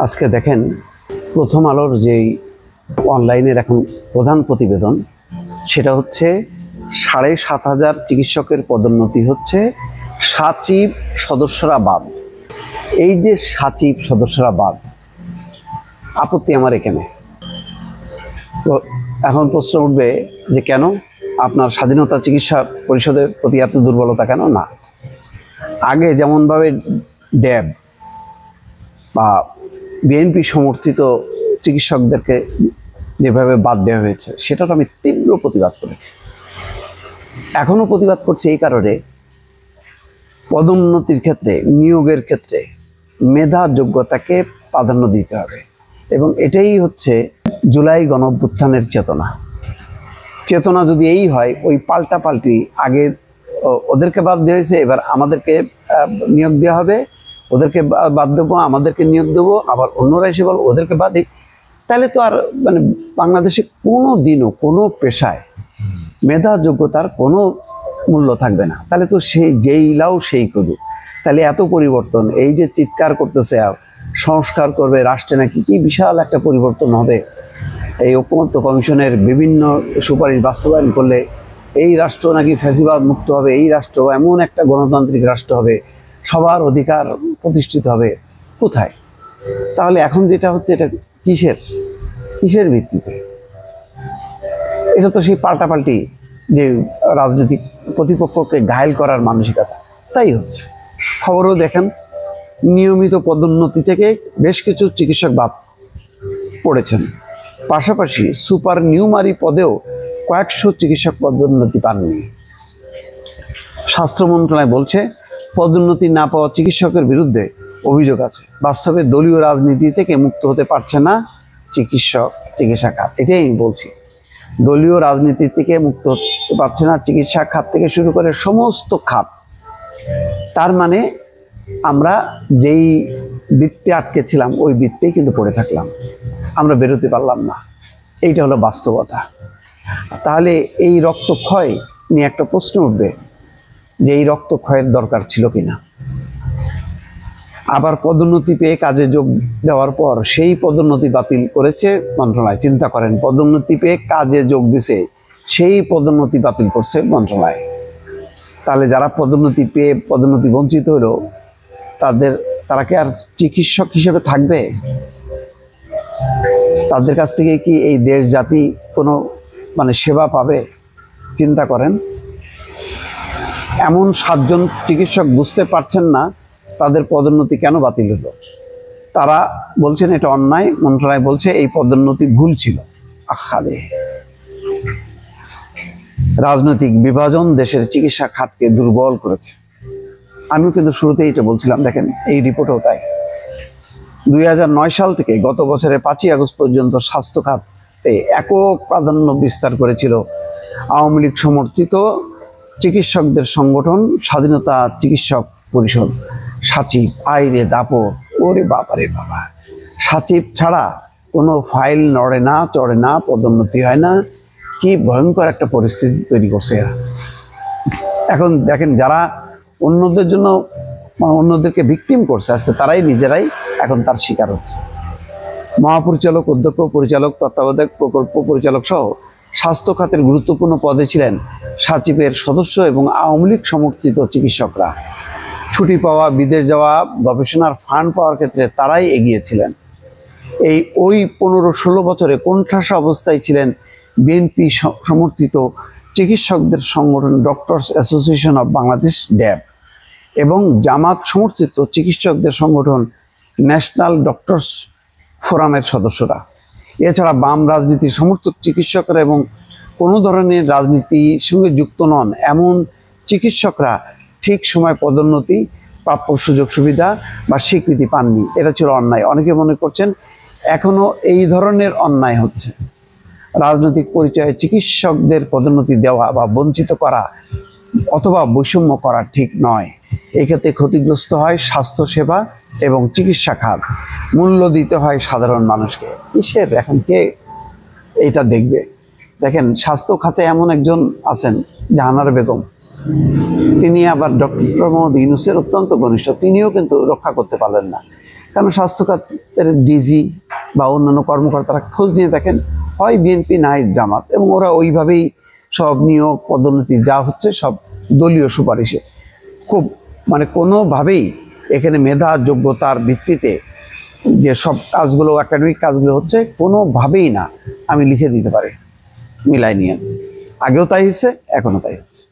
আজকে দেখেন প্রথম আলোর যেই অনলাইনের এখন প্রধান প্রতিবেদন, সেটা হচ্ছে ৭,৫০০ চিকিৎসকের পদোন্নতি হচ্ছে, সচিব সদস্যরা বাদ। এই যে সচিব সদস্যরা বাদ, আপত্তি আমার এখানে। তো এখন প্রশ্ন উঠবে যে কেন আপনার স্বাধীনতা চিকিৎসা পরিষদের প্রতি এত দুর্বলতা কেন? না, আগে যেমনভাবে ড্যাব বা বিএনপি সমর্থিত চিকিৎসকদেরকে যেভাবে বাদ দেওয়া হয়েছে, সেটার আমি তীব্র প্রতিবাদ করেছি। এখনো প্রতিবাদ করছি এই কারণে, পদোন্নতির ক্ষেত্রে, নিয়োগের ক্ষেত্রে মেধা যোগ্যতাকে প্রাধান্য দিতে হবে, এবং এটাই হচ্ছে জুলাই গণঅভ্যুত্থানের চেতনা। যদি এই হয়, ওই পাল্টাপাল্টি, আগে ওদেরকে বাদ দেওয়া হয়েছে, এবার আমাদেরকে নিয়োগ দেওয়া হবে, ওদেরকে বাদ দেবো, আমাদেরকে নিয়োগ দেবো, আবার অন্যরা এসে বল ওদেরকে বাদ দিই, তাহলে তো আর বাংলাদেশে কোনো দিনও কোনো পেশায় মেধা যোগ্যতার কোনো মূল্য থাকবে না। তাহলে তো সেই যেই লাও সেই কদু। তাহলে এত পরিবর্তন, এই যে চিৎকার করতেছে সংস্কার করবে রাষ্ট্রে, নাকি কি বিশাল একটা পরিবর্তন হবে, এই ঐকমত্য কমিশনের বিভিন্ন সুপারিশ বাস্তবায়ন করলে এই রাষ্ট্র নাকি ফ্যাসিবাদ মুক্ত হবে, এই রাষ্ট্র এমন একটা গণতান্ত্রিক রাষ্ট্র হবে, সবার অধিকার প্রতিষ্ঠিত হবে। কোথায়? তাহলে এখন যেটা হচ্ছে, এটা কিসের ভিত্তিতে? এটা তো সেই পাল্টাপাল্টি, যে রাজনৈতিক প্রতিপক্ষকে ঘায়েল করার মানসিকতা, তাই হচ্ছে। খবরও দেখেন, নিয়মিত পদোন্নতি থেকে বেশ কিছু চিকিৎসক বাদ পড়েছেন। পাশাপাশি সুপার নিউমারি পদেও কয়েকশো চিকিৎসক পদোন্নতি পাননি। স্বাস্থ্য মন্ত্রণালয় বলছে, পদোন্নতি না পাওয়া চিকিৎসকের বিরুদ্ধে অভিযোগ আছে। বাস্তবে দলীয় রাজনীতি থেকে মুক্ত হতে পারছে না চিকিৎসা খাত। এটাই আমি বলছি, দলীয় রাজনীতি থেকে মুক্ত হতে পারছে না চিকিৎসা খাত থেকে শুরু করে সমস্ত খাত। তার মানে আমরা যেই বৃত্তে আটকে ছিলাম, ওই বৃত্তেই কিন্তু পড়ে থাকলাম, আমরা বেরোতে পারলাম না। এইটা হলো বাস্তবতা। তাহলে এই রক্তক্ষয় নিয়ে একটা প্রশ্ন উঠবে যে এই রক্তক্ষয়ের দরকার ছিল কিনা। আবার পদোন্নতি পেয়ে কাজে যোগ দেওয়ার পর সেই পদোন্নতি বাতিল করেছে মন্ত্রণালয়। চিন্তা করেন, পদোন্নতি পেয়ে কাজে যোগ দিছে, সেই পদোন্নতি বাতিল করছে মন্ত্রণালয়। তাহলে যারা পদোন্নতি পেয়ে পদোন্নতি বঞ্চিত হলো, তারা কি আর চিকিৎসক হিসেবে থাকবে? তাদের কাছ থেকে কি এই দেশ জাতি কোনো সেবা পাবে? চিন্তা করেন, এমন 7 জন চিকিৎসক বুঝতে পারছেন না তাদের পদোন্নতি কেন বাতিল হলো। তারা বলছেন এটা অন্যায়, মন্ত্রণালয় বলছে এই পদোন্নতি ভুল ছিল। আহারে, রাজনৈতিক বিভাজন দেশের চিকিৎসা খাতকে দুর্বল করেছে। আমিও কিন্তু শুরুতেই এটা বলছিলাম, দেখেন এই রিপোর্টও তাই। 2009 সাল থেকে গত বছরের 5ই আগস্ট পর্যন্ত স্বাস্থ্য খাতে একক প্রাধান্য বিস্তার করেছিল আওয়ামী লীগ সমর্থিত চিকিৎসকদের সংগঠন স্বাধীনতা চিকিৎসক পরিষদ। সচিব, আইরে দাপট, ওরে বাবারে বাবা, সচিব ছাড়া কোনো ফাইল নড়ে না, চড়ে না, পদোন্নতি হয় না। কি ভয়ঙ্কর একটা পরিস্থিতি তৈরি করছে এরা। এখন দেখেন, যারা অন্যদের জন্য অন্যদেরকে ভিকটিম করছে, আজকে তারাই নিজেরাই এখন তার শিকার হচ্ছে। মহাপরিচালক, অধ্যক্ষ, পরিচালক, তত্ত্বাবধায়ক, প্রকল্প পরিচালক সহ স্বাস্থ্য খাতের গুরুত্বপূর্ণ পদে ছিলেন সচিবের সদস্য এবং আওয়ামী লীগ সমর্থিত চিকিৎসকরা। ছুটি পাওয়া, বিদেশ যাওয়া, গবেষণার ফান্ড পাওয়ার ক্ষেত্রে তারাই এগিয়েছিলেন। ওই 15-16 বছরে কোণঠাসা অবস্থায় ছিলেন বিএনপি সমর্থিত চিকিৎসকদের সংগঠন ডক্টরস অ্যাসোসিয়েশন অব বাংলাদেশ, ড্যাব, এবং জামাত সমর্থিত চিকিৎসকদের সংগঠন ন্যাশনাল ডক্টরস ফোরামের সদস্যরা। এছাড়া বাম রাজনীতির সমর্থক চিকিৎসকরা এবং কোনো ধরনের রাজনীতির সঙ্গে যুক্ত নন এমন চিকিৎসকরা ঠিক সময় পদোন্নতি, প্রাপ্য সুযোগ সুবিধা বা স্বীকৃতি পাননি। এটা ছিল অন্যায়। অনেকে মনে করছেন এখনও এই ধরনের অন্যায় হচ্ছে। রাজনৈতিক পরিচয়ে চিকিৎসকদের পদোন্নতি দেওয়া বা বঞ্চিত করা অথবা বৈষম্য করা ঠিক নয়। এক্ষেত্রে ক্ষতিগ্রস্ত হয় স্বাস্থ্যসেবা এবং চিকিৎসা খাত, মূল্য দিতে হয় সাধারণ মানুষকে। কিসের এখন কে এটা দেখবে? দেখেন, স্বাস্থ্য খাতে এমন একজন আছেন, জাহানারা বেগম, তিনি আবার ডক্টর মোহাম্মদ ইউনূসের অত্যন্ত ঘনিষ্ঠ, তিনিও কিন্তু রক্ষা করতে পারলেন না। কারণ স্বাস্থ্য খাতের ডিজি বা অন্যান্য কর্মকর্তারা খোঁজ নিয়ে দেখেন হয় বিএনপি নাই জামাত, এবং ওরা ওইভাবেই সব নিয়োগ পদোন্নতি যা হচ্ছে সব দলীয় সুপারিশে, খুব মানে কোনোভাবেই এখানে মেধা যোগ্যতার ভিত্তিতে যে সব কাজগুলো একাডেমিক কাজগুলো হচ্ছে কোনোভাবেই না। আমি লিখে দিতে পারি, মিলাই নিয়ে। আগেও তাই হচ্ছে, এখনও তাই হচ্ছে।